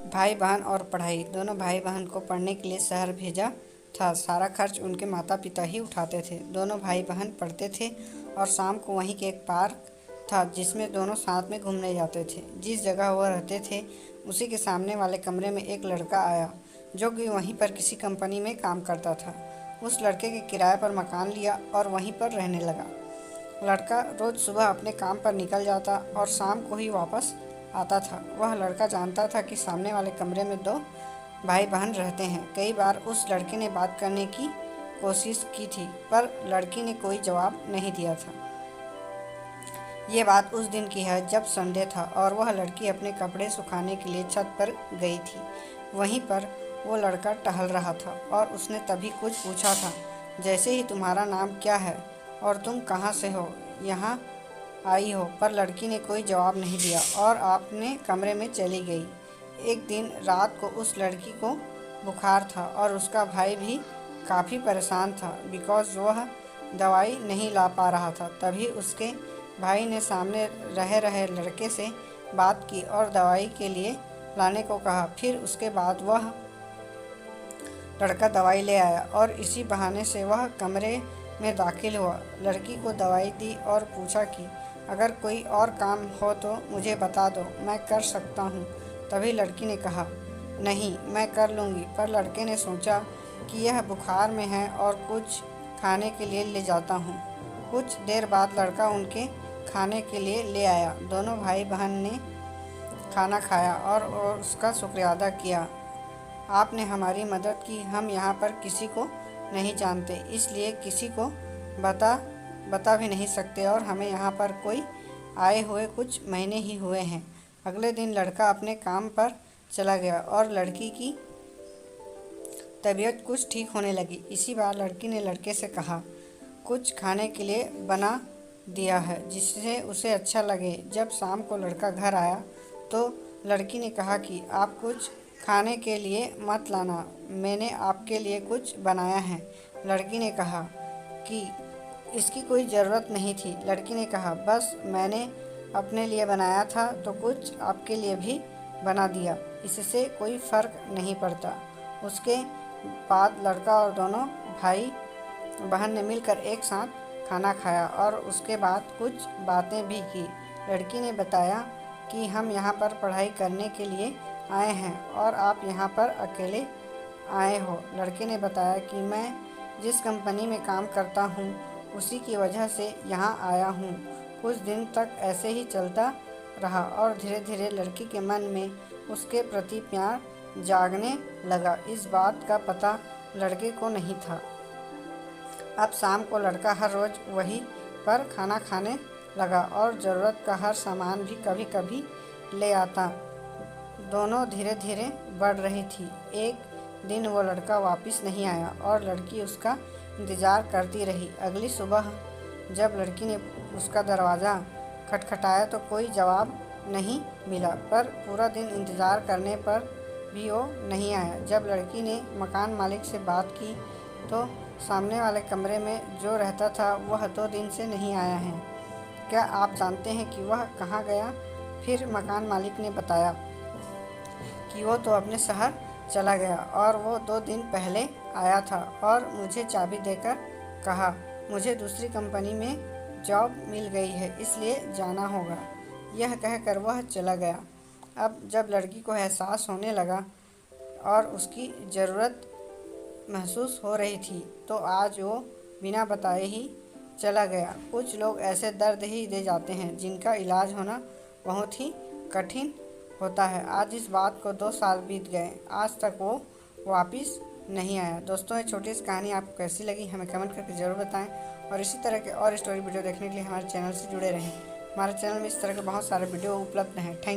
भाई बहन और पढ़ाई। दोनों भाई बहन को पढ़ने के लिए शहर भेजा था। सारा खर्च उनके माता पिता ही उठाते थे। दोनों भाई बहन पढ़ते थे और शाम को वहीं के एक पार्क था जिसमें दोनों साथ में घूमने जाते थे। जिस जगह वह रहते थे उसी के सामने वाले कमरे में एक लड़का आया जो कि वहीं पर किसी कंपनी में काम करता था। उस लड़के के किराए पर मकान लिया और वहीं पर रहने लगा। लड़का रोज़ सुबह अपने काम पर निकल जाता और शाम को ही वापस आता था। वह लड़का जानता था कि सामने वाले कमरे में दो भाई बहन रहते हैं। कई बार उस लड़के ने बात करने की कोशिश की थी पर लड़की ने कोई जवाब नहीं दिया था। ये बात उस दिन की है जब संडे था और वह लड़की अपने कपड़े सुखाने के लिए छत पर गई थी। वहीं पर वो लड़का टहल रहा था और उसने तभी कुछ पूछा था, जैसे ही तुम्हारा नाम क्या है और तुम कहाँ से हो, यहाँ आई हो। पर लड़की ने कोई जवाब नहीं दिया और अपने कमरे में चली गई। एक दिन रात को उस लड़की को बुखार था और उसका भाई भी काफ़ी परेशान था बिकॉज़ वह दवाई नहीं ला पा रहा था। तभी उसके भाई ने सामने रह रहे लड़के से बात की और दवाई के लिए लाने को कहा। फिर उसके बाद वह लड़का दवाई ले आया और इसी बहाने से वह कमरे में दाखिल हुआ। लड़की को दवाई दी और पूछा कि अगर कोई और काम हो तो मुझे बता दो, मैं कर सकता हूँ। तभी लड़की ने कहा, नहीं, मैं कर लूँगी। पर लड़के ने सोचा कि यह बुखार में है और कुछ खाने के लिए ले जाता हूँ। कुछ देर बाद लड़का उनके खाने के लिए ले आया। दोनों भाई बहन ने खाना खाया और उसका शुक्रिया अदा किया। आपने हमारी मदद की। हम यहाँ पर किसी को नहीं जानते, इसलिए किसी को बता भी नहीं सकते और हमें यहाँ पर कोई आए हुए कुछ महीने ही हुए हैं। अगले दिन लड़का अपने काम पर चला गया और लड़की की तबीयत कुछ ठीक होने लगी। इसी बार लड़की ने लड़के से कहा, कुछ खाने के लिए बना दिया है जिससे उसे अच्छा लगे। जब शाम को लड़का घर आया तो लड़की ने कहा कि आप कुछ खाने के लिए मत लाना, मैंने आपके लिए कुछ बनाया है। लड़की ने कहा कि इसकी कोई ज़रूरत नहीं थी। लड़की ने कहा, बस मैंने अपने लिए बनाया था तो कुछ आपके लिए भी बना दिया, इससे कोई फ़र्क नहीं पड़ता। उसके बाद लड़का और दोनों भाई बहन ने मिलकर एक साथ खाना खाया और उसके बाद कुछ बातें भी की। लड़की ने बताया कि हम यहाँ पर पढ़ाई करने के लिए आए हैं और आप यहाँ पर अकेले आए हो। लड़के ने बताया कि मैं जिस कंपनी में काम करता हूँ उसी की वजह से यहाँ आया हूँ। कुछ दिन तक ऐसे ही चलता रहा और धीरे धीरे लड़की के मन में उसके प्रति प्यार जागने लगा। इस बात का पता लड़के को नहीं था। अब शाम को लड़का हर रोज़ वहीं पर खाना खाने लगा और ज़रूरत का हर सामान भी कभी कभी ले आता। दोनों धीरे धीरे बढ़ रही थी। एक दिन वो लड़का वापस नहीं आया और लड़की उसका इंतज़ार करती रही। अगली सुबह जब लड़की ने उसका दरवाज़ा खटखटाया तो कोई जवाब नहीं मिला, पर पूरा दिन इंतज़ार करने पर भी वो नहीं आया। जब लड़की ने मकान मालिक से बात की तो सामने वाले कमरे में जो रहता था वह 2 दिन से नहीं आया है। क्या आप जानते हैं कि वह कहाँ गया? फिर मकान मालिक ने बताया कि वो तो अपने शहर चला गया और वो 2 दिन पहले आया था और मुझे चाबी देकर कहा, मुझे दूसरी कंपनी में जॉब मिल गई है इसलिए जाना होगा। यह कहकर वह चला गया। अब जब लड़की को एहसास होने लगा और उसकी ज़रूरत महसूस हो रही थी तो आज वो बिना बताए ही चला गया। कुछ लोग ऐसे दर्द ही दे जाते हैं जिनका इलाज होना बहुत ही कठिन होता है। आज इस बात को 2 साल बीत गए, आज तक वो वापस नहीं आया। दोस्तों, ये छोटी सी कहानी आपको कैसी लगी हमें कमेंट करके ज़रूर बताएं और इसी तरह के और स्टोरी वीडियो देखने के लिए हमारे चैनल से जुड़े रहें। हमारे चैनल में इस तरह के बहुत सारे वीडियो उपलब्ध हैं। थैंक